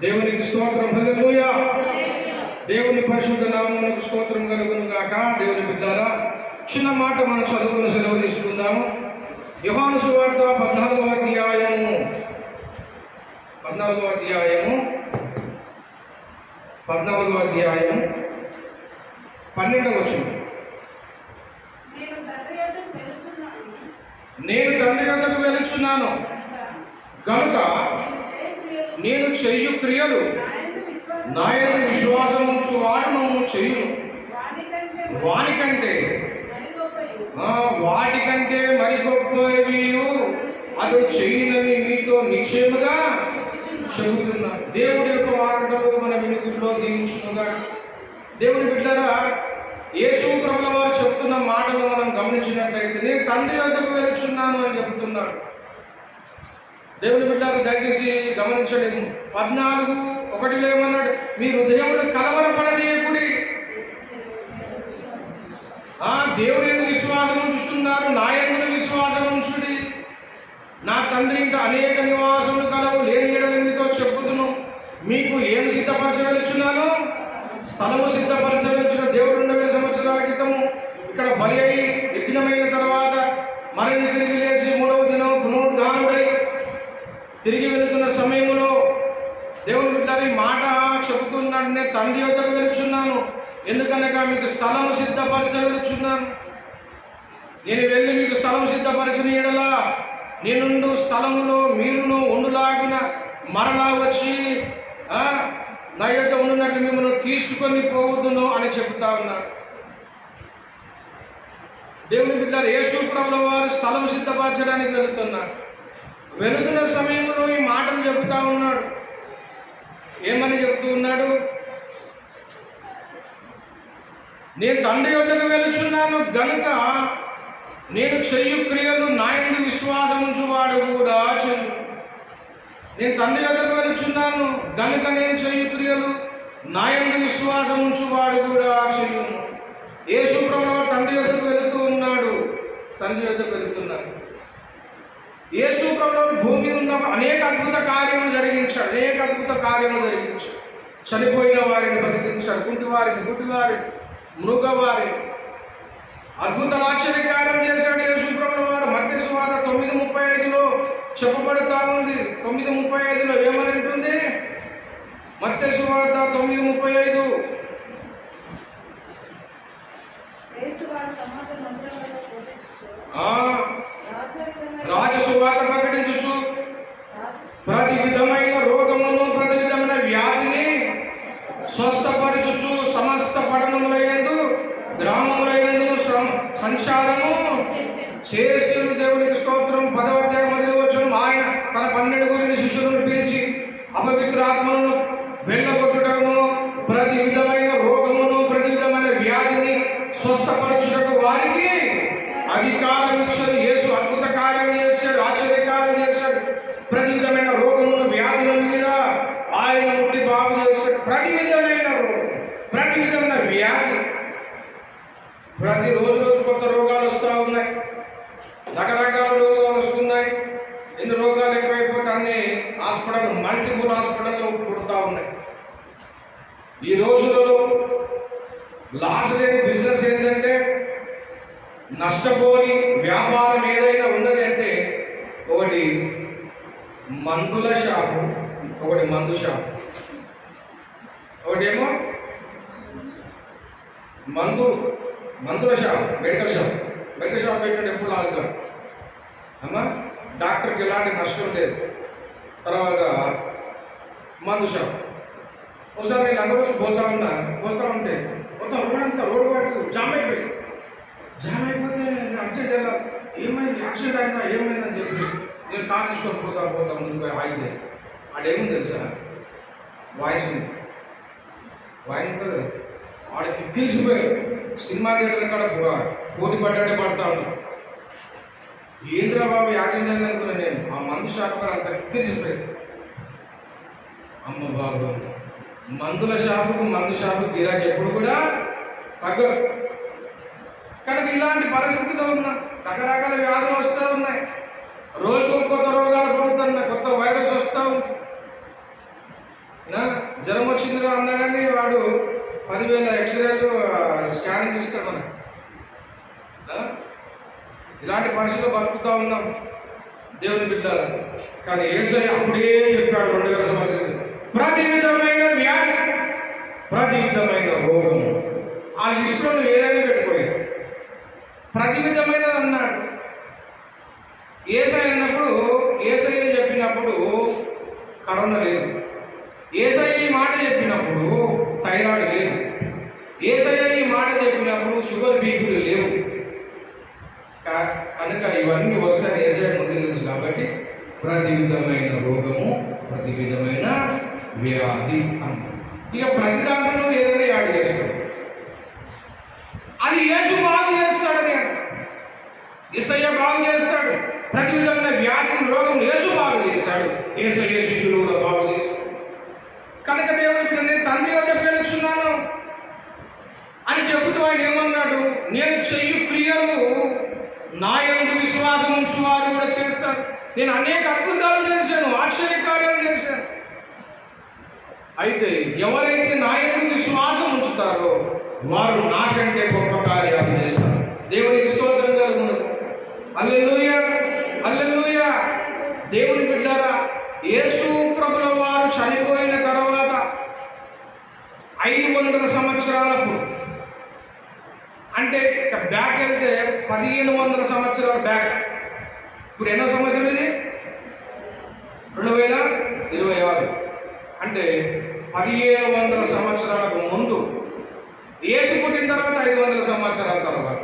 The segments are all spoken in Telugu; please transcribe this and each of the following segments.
దేవునికి స్తోత్రం, హల్లెలూయా. దేవుని పరిశుద్ధ నామమునకు స్తోత్రం కలుగును గాక. దేవుని బిడ్డారా, చిన్న మాట మనం చదువుకుని సెలవు తీసుకుందాము. యోహాను సువార్త 14వ అధ్యాయము 12వ వచనం. నేను తండ్రి యొద్దకు వెలుచున్నాను గనుక నేను చెయ్యు క్రియలు నా యందు విశ్వాసం ఉంచు వాడును చెయ్యును. వాటికంటే మరి గొప్పవి అది చెయ్యునని మీతో నిశ్చయముగా చెబుతున్నా. దేవుడి యొక్క వార్తలు మన వినికిడిలో దీవించునుగా. దేవుని బిడ్డరా, యేసు ప్రభుల వారు చెప్తున్న మాటలు మనం గమనించినట్లయితే నేను తండ్రి వద్దకు వెలుచున్నాను అని చెబుతున్నాడు. దేవుని బిడ్డలు దయచేసి గమనించండి. 14:1 ఏమన్నాడు? మీ హృదయములు కలవరపడనీయకుడి. దేవుని యందు విశ్వాసం ఉంచుచున్నారు, నా యందు విశ్వాసం ఉంచుడి. నా తండ్రి ఇంట అనేక నివాసములు కలవు, లేని యెడల మీతో చెప్పుదును. మీకు ఏం సిద్ధపరచవెలుచున్నాను? స్థలము సిద్ధపరచవెలుచున్న. దేవుడు 2000 సంవత్సరాల క్రితము ఇక్కడ బలి అయి యజ్ఞమైన తర్వాత మరణి తిరిగి లేచి 3వ దినం పునరుద్ధానుడై తిరిగి వెళుతున్న సమయంలో దేవుని బిడ్డలు ఈ మాట చెబుతున్నాడు, నేను తండ్రి యొద్దకు వెలుచున్నాను, ఎందుకనగా మీకు స్థలము సిద్ధపరచవెలుచున్నాను. నేను వెళ్ళి మీకు స్థలం సిద్ధపరచిన యెడల నేనుండు స్థలములో మీరును ఉండులాగిన మరలా వచ్చి నా యొద్ద ఉండునట్లు మిమ్మల్ని తీసుకొని పోవద్దును అని చెబుతా ఉన్నాడు. దేవుని బిడ్డలు, యేసు ప్రభుల వారు స్థలం సిద్ధపరచడానికి వెళుతున్న సమయంలో ఈ మాటలు చెబుతా ఉన్నాడు. ఏమని చెబుతూ ఉన్నాడు? నేను తండ్రి యొద్దకు వెలుచున్నాను గనుక నేను చెయ్యు క్రియలు నా యందు విశ్వాసం ఉంచువాడు కూడా చెయ్యు. నేను తండ్రి యొద్దకు వెలుచున్నాను గనుక నేను చెయ్యు క్రియలు నా యందు విశ్వాసం ఉంచువాడు కూడా చెయ్యును. యేసు ప్రభువు తండ్రి యొద్దకు వెళుతూ ఉన్నాడు, తండ్రి యొద్దకు వెళుతున్నాడు. యేసు ప్రభువు భూమి మీద ఉన్నప్పుడు అనేక అద్భుత కార్యములు జరిగించాడు. చనిపోయిన వారిని బతికించాడు, గుడ్డివారిని, మృగవారిని అద్భుతాలు ఆశ్చర్యకార్యం చేశాడు యేసు ప్రభువు వారు. మత్తయి సువార్త 9:35 చెప్పబడుతూ ఉంది. 9:35 ఏమని ఉంటుంది? మత్తయి సువార్త 9:35 రాజు సువార్త ప్రకటించుచు ప్రతి విధమైన రోగమును ప్రతి విధమైన వ్యాధిని స్వస్థపరచుచు సమస్త పట్టణములయందు గ్రామములయందు సంచారము చేసి. దేవునికి స్తోత్రం. 10వ అధ్యాయం 1వ వచనం. ఆయన తన 12 శిష్యులను పిలిచి అపవిత్రాత్మలను వెళ్ళగొట్టుటను ప్రతి విధమైన రోగమును ప్రతి విధమైన వ్యాధిని స్వస్థపరచుటకు వారికి అధికారం ఇచ్చాడు. యేసు అద్భుత కార్యం చేశాడు, ఆశ్చర్యకార్యం చేశాడు. ప్రతి విధమైన రోగమును వ్యాధుల మీద ఆయన ముట్టి బాగు చేశాడు. ప్రతి విధమైన రోగం, ప్రతి విధమైన వ్యాధి. రోజు కొత్త రోగాలు వస్తూ ఉన్నాయి, రకరకాల రోగాలు వస్తున్నాయి. ఎన్ని రోగాలు ఎక్కువైపోతే అన్ని మల్టిపుల్ హాస్పిటల్లో పుడుతూ ఉన్నాయి. ఈ రోజులలో లాస్ లేని బిజినెస్ ఏంటంటే, నష్టపోని వ్యాపారం ఏదైనా ఉన్నది అంటే ఒకటి మందుల షాపు, ఒకటి మందు షాపు, ఒకటేమో మందుల షాప్, మెడికల్ షాప్ పెట్టినట్టు ఎప్పుడు లాస్ కాదు అమ్మా. డాక్టర్కి ఎలాంటి నష్టం లేదు. తర్వాత మందు షాప్. ఒకసారి నేను అందరూ పోతా ఉంటే మొత్తం రోడ్డు వాటికి జామ్ అయిపోతే నేను అర్జెంట్ వెళ్ళా, ఏమైంది, యాక్సిడెంట్ అయినా ఏమైందని చెప్పి నేను కార్ తీసుకొని పోతా ముందు ఆగితే ఆడేముంది తెలుసా? వాయిస్ ఉంటుంది. వాడికి కిక్కిలిసిపోయాడు. సినిమా థియేటర్ కాడ పోటీ పడ్డాడే పడతా ఉన్నాడు. ఏంద్రా బాబు యాక్సిడెంట్ అయింది అనుకున్నా నేను. ఆ మందు షాప్ కూడా అంత కిక్కిలిసిపోయాడు. అమ్మ బాబు, మందు షాపు గిరాకీ ఎప్పుడు కూడా తగ్గదు. కనుక ఇలాంటి పరిస్థితుల్లో ఉన్నాం. రకరకాల వ్యాధులు వస్తూ ఉన్నాయి. రోజుకు కొత్త రోగాలు పుడుతున్నాయి, కొత్త వైరస్ వస్తూ ఉంది. జ్వరం వచ్చిందిరా అన్నా కానీ వాడు 10,000 ఎక్స్రేలు స్కానింగ్ ఇస్తాడు మనకు. ఇలాంటి పరిస్థితుల్లో బతుకుతూ ఉన్నాం దేవుని బిడ్డలు. కానీ యేసయ్య అప్పుడే చెప్పాడు 2000 సంవత్సరాలు, ప్రతి విధమైన వ్యాధి, ప్రతి విధమైన రోగం, ఆ లిస్టులో నువ్వు ఏదైనా పెట్టుకోలేదు, ప్రతి విధమైనది అన్నాడు. యేసయ్య అన్నప్పుడు, యేసయ్య చెప్పినప్పుడు కరోనా లేదు, యేసయ్య ఈ మాట చెప్పినప్పుడు థైరాయిడ్ లేదు, యేసయ్య ఈ మాట చెప్పినప్పుడు షుగర్ బీపీలు లేవు. కనుక ఇవన్నీ వస్తాయని యేసయ్య ముందు తెలుసు కాబట్టి ప్రతి విధమైన రోగము, ప్రతి విధమైన వ్యాధి అన్నాడు. ఇక ప్రతి దాంట్లో ఏదైనా యాడ్ చేస్తాడు, అది యేసు బాగు చేస్తాడని అంట. యేసయ్య బాగు చేస్తాడు. ప్రతి విధమైన వ్యాధిని, రోగం యేసు బాగు చేస్తాడు. యేసయ్య శిష్యులు కూడా బాగు చేస్తాడు. కనుక దేవుడు నేను తండ్రి వద్ద పిలుచున్నాను అని చెబుతూ ఆయన ఏమన్నాడు, నేను చెయ్యి క్రియలు నా యందు విశ్వాసం ఉంచు వారు కూడా చేస్తారు. నేను అనేక అద్భుతాలు చేశాను, ఆశ్చర్యకార్యాలు చేశాను. అయితే ఎవరైతే నా యందు విశ్వాసం ఉంచుతారో వారు నాకంటే గొప్ప కార్యాలు చేస్తారు. దేవునికి స్తోత్రం కలుగును. హల్లెలూయా, హల్లెలూయా. దేవుని బిడ్డలారా, యేసు ప్రభుల వారు చనిపోయిన తర్వాత 500 సంవత్సరాలకు, అంటే బ్యాక్ వెళ్తే 1500 సంవత్సరాల బ్యాక్, ఇప్పుడు ఎన్నో సంవత్సరం ఇది? 2026. అంటే 1700 సంవత్సరాలకు ముందు, యేసు పుట్టిన తర్వాత 500 సంవత్సరాల తర్వాత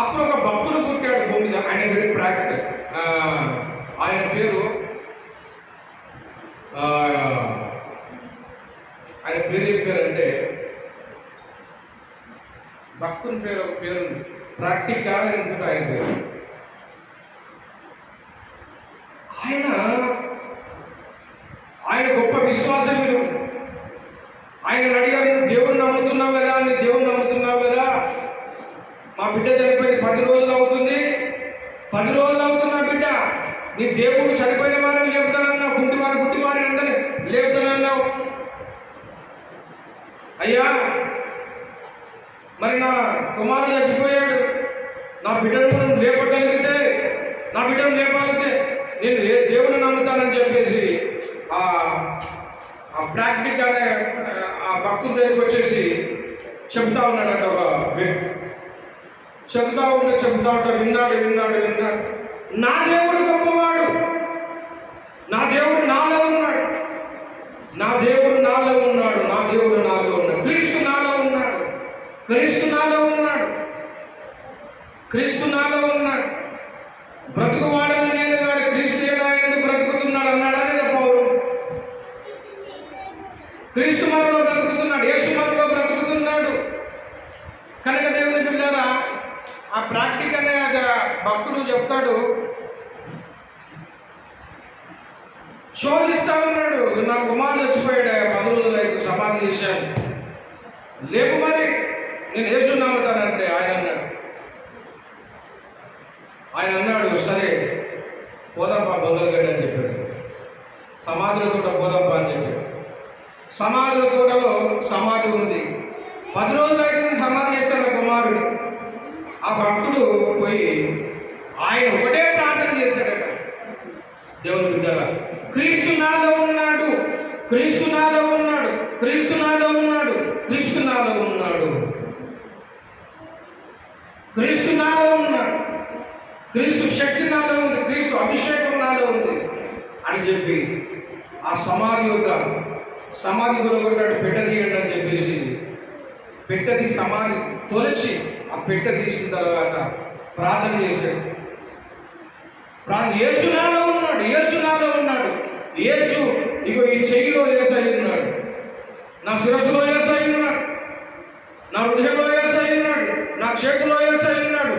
అప్పుడు ఒక భక్తుడు పుట్టాడు భూమి మీద. ఆయన పేరు ప్రాక్టికల్, ఆయన పేరు ఏం పేరంటే, భక్తుని పేరు ఒక పేరుంది, ప్రాక్టికల్ అనుకుంటే ఆయన పేరు. ఆయన గొప్ప విశ్వాసవీరుడు. ఆయన అడిగారు, నువ్వు దేవుని నమ్ముతున్నావు కదా, నీ దేవుని నమ్ముతున్నావు కదా, మా బిడ్డ చనిపోయింది 10 రోజులు అవుతుంది, 10 రోజులు అవుతున్నా బిడ్డ, నీ దేవుడు చనిపోయిన వారిని లేపుతానన్నావు, గుడ్డివారిని అందరినీ లేపుతానన్నావు. అయ్యా మరి నా కుమారుడు చచ్చిపోయాడు, నా బిడ్డను లేపగలిగితే, నా బిడ్డను లేపగలిగితే నేను దేవుని నమ్ముతానని చెప్పేసి ఆ ప్రాక్టిక్ అనే ఆ భక్తుల దగ్గరికి వచ్చేసి చెప్తా ఉన్నాడట ఒక వ్యక్తి. చెబుతా ఉంటే విన్నాడు. నా దేవుడు గొప్పవాడు, నా దేవుడు నాలో ఉన్నాడు, నా దేవుడు నాలో ఉన్నాడు, నా దేవుడు నాలో ఉన్నాడు, క్రీస్తు నాలో ఉన్నాడు, క్రీస్తు నాలో ఉన్నాడు, క్రీస్తు నాలో ఉన్నాడు. బ్రతుకువాడని నేను గాని క్రీస్తు ఎందుకు బ్రతుకుతున్నాడు అన్నాడా లేదా పౌరుడు? క్రీస్తు మనలో బ్రతుకుతున్నాడు, యేసు మనలో బ్రతుకుతున్నాడు. కనుక దేవుని బిడ్డలారా, ఆ ప్రాక్టిక్ అనే భక్తుడు చెప్తాడు, శోధిస్తా ఉన్నాడు, నా కుమారుడు చచ్చిపోయాడు, 10 రోజులు అయితే సమాధి చేశాను, లేపు మరి నేను యేసు నమ్ముతానంటే ఆయన అన్నాడు సరే పోదాంపా బొందలగడ్డ అని చెప్పాడు. సమాధుల తోట పోదాంపా అని చెప్పాడు. సమాధుల తోటలో సమాధి ఉంది. 10 రోజులు అయితే సమాధి చేశారు కుమారుడు. ఆ భక్తుడు పోయి ఆయన ఒకటే ప్రార్థన చేశాడట, దేవుని బిడ్డల, క్రీస్తు నాలో ఉన్నాడు, క్రీస్తు నాలో ఉన్నాడు, క్రీస్తు నాలో ఉన్నాడు, క్రీస్తు నాలో ఉన్నాడు, క్రీస్తు నాలో ఉన్నాడు, క్రీస్తు శక్తి నాలో ఉంది, క్రీస్తు అభిషేకం నాలో ఉంది అని చెప్పి ఆ సమాధి గురగొట్టాడు. పెట్ట తీయండి అని చెప్పేసి పెట్టది సమాధి తొలచి ఆ పెట్ట తీసిన తర్వాత ప్రార్థన చేశాడు. యేసు నాలో ఉన్నాడు, యేసు నాలో ఉన్నాడు, యేసు ఇగో ఈ చెయ్యిలో యేసై ఉన్నాడు, నా శిరస్సులో యేసై ఉన్నాడు, నా హృదయంలో యేసై ఉన్నాడు, నా చేతిలో యేసై ఉన్నాడు,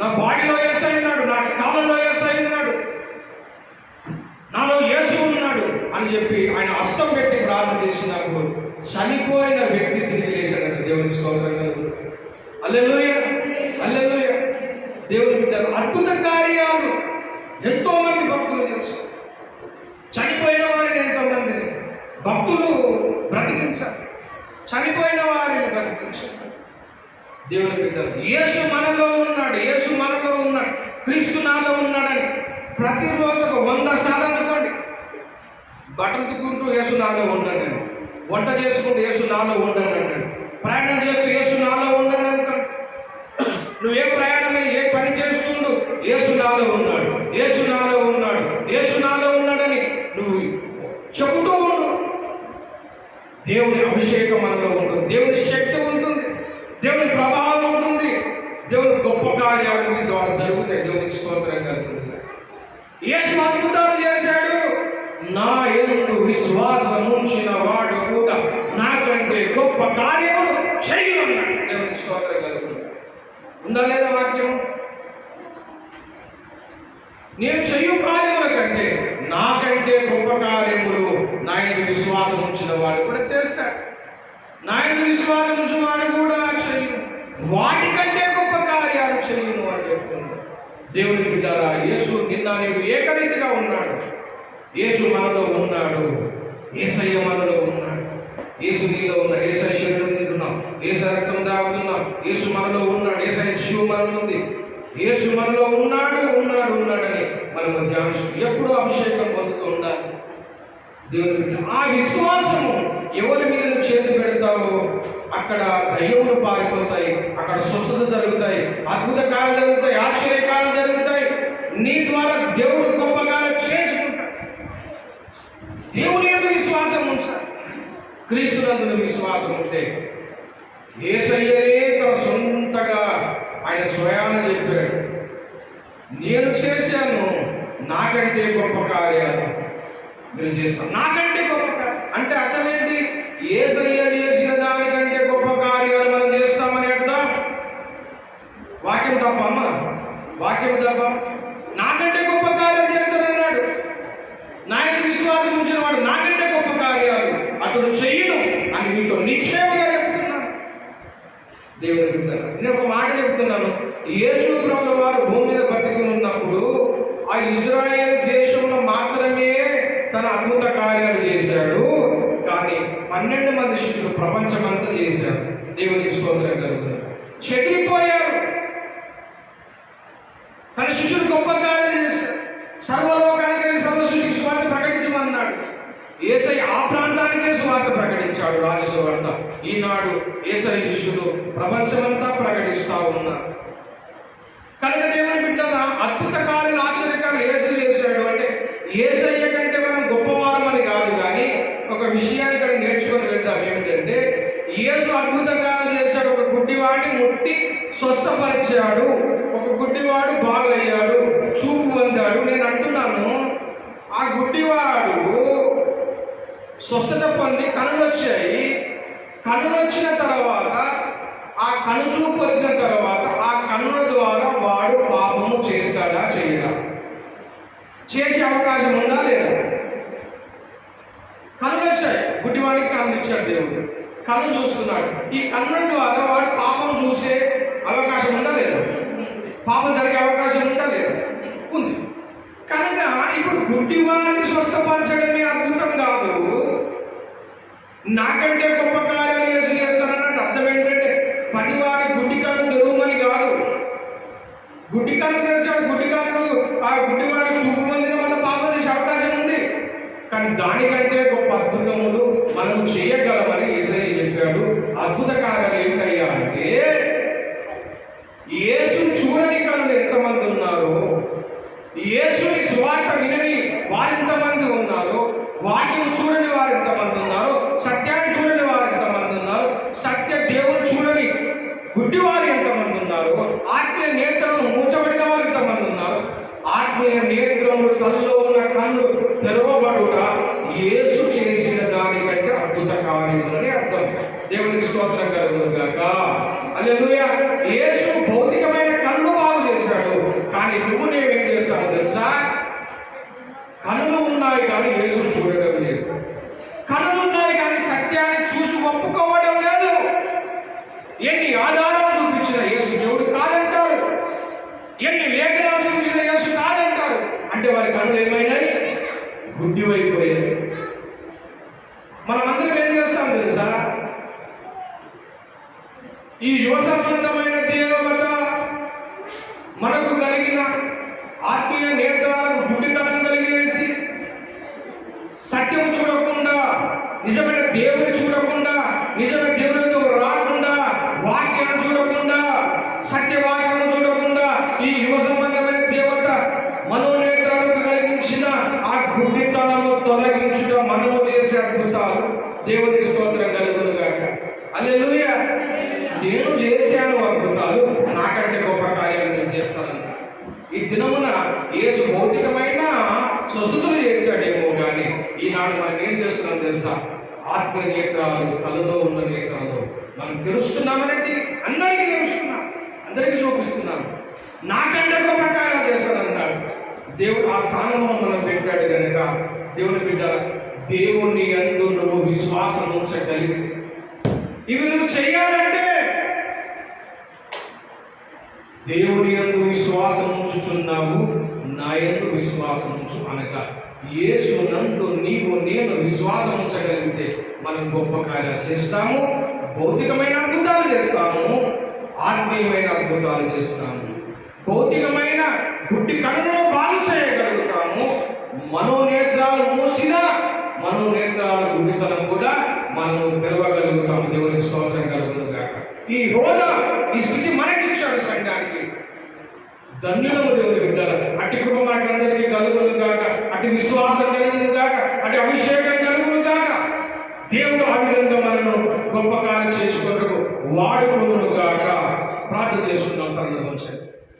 నా బాడీలో యేసై ఉన్నాడు, నా కాళ్ళలో యేసై ఉన్నాడు, నాలో యేసు ఉన్నాడు అని చెప్పి ఆయన హస్తం పెట్టి ప్రార్థన చేసినప్పుడు చనిపోయిన వ్యక్తి తిరిగి లేచాడంటే దేవునికి స్తోత్రం కలుగును. హల్లెలూయా, హల్లెలూయా. దేవుని బిడ్డలు, అద్భుత కార్యాలు ఎంతోమంది భక్తులు చేస్తారు. చనిపోయిన వారిని ఎంతోమందిని భక్తులు బ్రతికించారు, చనిపోయిన వారిని బ్రతికించారు. దేవుని బిడ్డలు, యేసు మనలో ఉన్నాడు, యేసు మనలో ఉన్నాడు, క్రీస్తు నాలో ఉన్నాడని ప్రతిరోజు ఒక 100 అనుకోండి. బట్టలు ఉతుక్కుంటూ యేసు నాలో ఉండండి, వంట చేసుకుంటూ యేసు నాలో ఉండండి అంటాడు, ప్రయాణం చేస్తూ యేసు నాలో ఉండండి అంటాడు. నువ్వు ఏ ప్రయాణమే ఏ పని చేస్తుండు, యేసు నాలో ఉన్నాడు, యేసు నాలో ఉన్నాడు, యేసు నాలో ఉన్నాడని నువ్వు చెబుతూ ఉండు. దేవుని అభిషేకం మనలో ఉంటుంది, దేవుని శక్తి ఉంటుంది, దేవుని ప్రభావం ఉంటుంది, దేవుని గొప్ప కార్యాలు మీ ద్వారా జరుగుతాయి. దేవునికి స్తోత్రం కలుగుతుంది. యేసు అద్భుతాలు చేశాడు. నా యందు విశ్వాసం ఉంచిన వాడు కూడా నాకంటే గొప్ప కార్యములు చేయమన్నాడు. దేవునికి స్తోత్రం కలుగుతుంది. ఉందా లేదా వాక్యం? నేను చెయ్యు కార్యముల కంటే నాకంటే గొప్ప కార్యములు నా యందు విశ్వాసం ఉంచిన వాడు కూడా చేస్తాడు. నా యందు విశ్వాసం ఉంచిన వాడు కూడా చెయ్యు, వాటికంటే గొప్ప కార్యాలు చెయ్యను అని చెప్తున్నాడు. దేవుని బిడ్డారా, యేసు నిన్న నేను ఏకరీతిగా ఉన్నాడు. యేసు మనలో ఉన్నాడు, యేసయ్య మనలో ఉన్నాడు, యేసు నీలో ఉన్నాడు. యేసయ్య శరీరం తింటున్నాం, యేసయ్య రక్తం తాగుతున్నాం, యేసు మనలో ఉన్నాడు, యేసయ్య జీవం మనలో ఉంది, యేసు మనలో ఉన్నాడు ఉన్నాడు ఉన్నాడని మనము ధ్యానిస్తూ ఎప్పుడూ అభిషేకం పొందుతూ ఉండాలి. దేవుని బిడ్డ, ఆ విశ్వాసము ఎవరి మీద నువ్వు చేతి పెడతావో అక్కడ దయ్యములు పారిపోతాయి, అక్కడ స్వస్థత జరుగుతాయి, అద్భుత కార్యాలు జరుగుతాయి, ఆశ్చర్యకాలు జరుగుతాయి. నీ ద్వారా దేవుడు గొప్ప కార్యాలు చేయించుకుంటాడు. దేవుని యందు విశ్వాసం ఉంచాలి. క్రీస్తునందు విశ్వాసం ఉంటే యేసయ్యనే తన సొంతగా ఆయన స్వయాన చెప్పాడు, నేను చేశాను, నాకంటే గొప్ప కార్యాలు నేను చేస్తాను. నాకంటే గొప్ప అంటే అర్థం ఏంటి? యేసయ్య చేసిన దానికంటే గొప్ప కార్యాలు మనం చేస్తామని అర్థం. వాక్యం తప్ప అమ్మ, వాక్యం తప్ప. నాకంటే గొప్ప కార్యాలు చేస్తానన్నాడు. నా యొక్క విశ్వాసం ఉంచిన వాడు నాకంటే గొప్ప కార్యాలు అతడు చెయ్యను అని మీతో నిశ్చయముగా చెప్తున్నాను. దేవుని బిడ్డలారా, నేను ఒక మాట చెప్తున్నాను. యేసు ప్రభుల వారు భూమి మీద బ్రతికి ఉన్నప్పుడు ఆ ఇజ్రాయేల్ దేశంలో మాత్రమే తన అద్భుత కార్యాలు చేశాడు. కానీ 12 మంది శిష్యులు ప్రపంచమంతా చేశారు. దేవునికి స్తోత్రం కలుగుతుంది. చెదిరిపోయారు. తన శిష్యులు గొప్ప కార్యాలు చేశారు. సర్వలోకానికి వెళ్ళి సర్వ శిష్యులకు సువార్త ప్రకటించమన్నాడు. యేసయ్య ఆ ప్రాంతానికే సువార్త ప్రకటించాడు, రాజసువార్త. ఈనాడు యేసయ్య శిష్యులు ప్రపంచమంతా ప్రకటిస్తూ ఉన్నారు. కనుక దేవుని బిడ్డల అద్భుత కార్యాలు ఆశ్చర్యకాలు యేసయ్య చేశాడు అంటే యేసయ్య కంటే మనం గొప్పవారమని కాదు. కానీ ఒక విషయాన్ని ఇక్కడ నేర్చుకొని వెళ్తాం. ఏమిటంటే యేసు అద్భుత కార్యాలు చేశాడు. ఒక గుడ్డివాడిని ముట్టి స్వస్థపరిచాడు, ఒక గుడ్డివాడు బాగయ్యాడు, చూపు పొందాడు. నేను అంటున్నాను, ఆ గుడ్డివాడు స్వస్థత పొంది కనులు వచ్చాయి. కనులు వచ్చిన తర్వాత, ఆ కనుచూపు వచ్చిన తర్వాత ఆ కన్నుల ద్వారా వాడు పాపము చేస్తాడా చేయడా? చేసే అవకాశం ఉందా లేదా? కన్నులు వచ్చాయి, గుడ్డివాడికి కన్నులు ఇచ్చాడు దేవుడు, కన్ను చూస్తున్నాడు. ఈ కన్నుల ద్వారా వాడు పాపం చూసే అవకాశం ఉందా లేదా? పాపం జరిగే అవకాశం ఉందా లేదా? ఉంది. కనుక ఇప్పుడు గుడ్డివాడిని స్వస్థపరచడమే అద్భుతం కాదు, నాకంటే గొప్ప కార్యాలు యేసు చేస్తానన్నట్టు. అర్థం ఏంటంటే 10 వాడి గుడ్డి కన్ను తెరువమని కాదు. గుడ్డి కన్ను చేశాడు, గుడ్డి కన్ను ఆ గుడ్డివాడు చూపు పొందిన మన పాపం చేసే అవకాశం ఉంది. కానీ దానికంటే గొప్ప అద్భుతములు మనము చేయగలమని యేసయ్య చెప్పాడు. అద్భుత కార్యాలు ఏంటయ్యా అంటే యేసుని చూడని కనులు ఎంతమంది ఉన్నారు, యేసుని సువార్త వినని వారెంతమంది ఉన్నారు, వాటిని చూడని వారు ఎంతమంది ఉన్నారు, సత్యాన్ని చూడని వారు ఎంతమంది ఉన్నారు, సత్య దేవుని చూడని గుడ్డివారు ఎంతమంది ఉన్నారు, ఆత్మీయ నేత్రము మూచబడిన వారు ఎంతమంది ఉన్నారు. ఆత్మీయ నేత్రములు తనలో ఉన్న కళ్ళు తెరవబడుట యేసు చేసిన దానికంటే అద్భుత కార్యములని అర్థం. దేవునికి స్తోత్రం కలుగును గాక. హల్లెలూయా. యేసు భౌతికమైన కళ్ళు బాగు చేశాడు. కానీ నువ్వు నేనేం చేస్తావు తెలుసా? కనులు ఉన్నాయి కానీ యేసును చూడడం లేదు. కనులు ఉన్నాయి కానీ సత్యాన్ని చూసి ఒప్పుకోవడం లేదు. ఎన్ని ఆధారాలు చూపించిన యేసు దేవుడు కాదంటారు, ఎన్ని లేఖనాలు చూపించిన యేసు కాదంటారు. అంటే వారి కనులు ఏమైనాయి? గుడ్డివైపోయాయి. ఈ యువ సంబంధమైన దేవత మనకు కలిగిన ఆత్మీయ నేత్రాలకు గుడ్డితనం కలిగేసి సత్యము చూడకుండా, నిజమైన దేవుని చూడకుండా, నిజమైన దేవునితో రాకుండా, వాక్యాన్ని చూడకుండా, సత్యవాక్యాన్ని చూడకుండా ఈ యువ సంబంధమైన దేవత మనోనేత్రాలకు కలిగించిన ఆ గుడ్డితనము తొలగించుట మనము చేసే అద్భుతాలు. దేవునికి స్తోత్రం కలుగును గాక. హల్లెలూయా. నేను చేశాను అద్భుతాలు, నాకంటే గొప్ప కార్యాలు నేను చేస్తానన్నా. ఈ దినమున యేసు భౌతికమైన స్వస్థతలు చేశాడేమో కానీ ఈనాడు మనం ఏం చేస్తున్నాం తెలుసా? ఆత్మీయ నేత్రాలు, తలలో ఉన్న నేత్రాలు మనం తెలుస్తున్నామనండి. అందరికీ తెలుస్తున్నాం, అందరికీ చూపిస్తున్నాం. నాకంటే గొప్ప కార్యాలు చేస్తానన్నాడు దేవుడు. ఆ స్థానంలో మనం పెట్టాడు కనుక దేవుని బిడ్డ, దేవుని యందు నువ్వు విశ్వాసం ఉంచగలిగితే, ఇవి నువ్వు చెయ్యాలంటే దేవుని యందు విశ్వాసం ఉంచుచున్నావు, నా యందు విశ్వాసం ఉంచు అనగా యేసు నందు నీవు నేను విశ్వాసం ఉంచగలిగితే మనం గొప్ప కార్యాలు చేస్తాము. భౌతికమైన అద్భుతాలు చేస్తాము, ఆత్మీయమైన అద్భుతాలు చేస్తాము. భౌతికమైన గుడ్డి కన్నులను బాగు చేయగలుగుతాము. మనోనేత్రాలు మూసిన మనోనేత్రాల గుడ్డితనం కూడా మనము తెరవగలుగుతాము. దేవునికి స్తోత్రం కలుగును గాక. ఈ హోదా, ఈ స్థితి మనకిచ్చాడు సంఘానికి. ధన్యులము దేవుని బిడ్డల. అట్టి కృప మనకందరికీ కలుగును గాక. అట్టి విశ్వాసం కలుగును గాక. అట్టి అభిషేకం కలుగును గాక. దేవుడు ఆ విధంగా మనను గొప్ప కార్యం చేసుకున్నకు వాడుకొనును గాక. ప్రార్థన చేసుకున్నాం. తనతో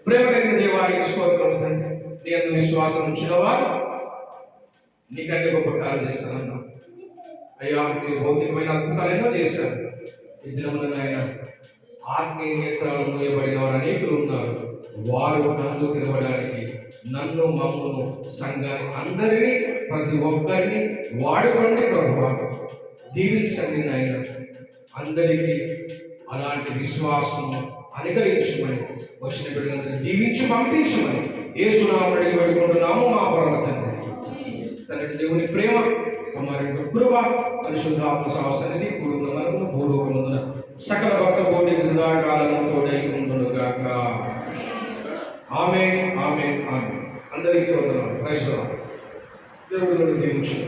ప్రేమ కలిగిన దేవానికి స్తోత్రం తండ్రి. నీ అందు విశ్వాసం ఉంచిన వారు నీకంటే గొప్ప కార్యం చేస్తానన్నా. అయ్యా, మీరు భౌతికమైన అద్భుతాలు ఎన్నో చేశారు. ఈ దినమున ఆయన ఆత్మీయ నేత్రాలు మూయబడిన వారు అనేకులు ఉన్నారు. వారు కన్ను తెరవడానికి నన్ను, మమ్మను, సంఘాన్ని, అందరినీ, ప్రతి ఒక్కరిని వాడుకోండి ప్రభువా. దీవించండి నాయన. అందరికీ అలాంటి విశ్వాసం అనుగ్రహించమని, వచ్చిన బిడ్డలందరినీ దీవించి పంపించమని యేసునామమున అడిగి వేడుకుంటున్నాము మా పరమ తండ్రి. తండ్రి దేవుని ప్రేమ, కుమారుని కృప, పరిశుద్ధాత్మ సహసన్నిధి కూడుకున్న మనకు భూలోకమున సకల భక్త కోటికి సదాకాలము తోడై ఉండును గాక. ఆమేన్, ఆమేన్, ఆమేన్. అందరికీ వందనాలు. Praise the Lord. దేవుడు దీవించును.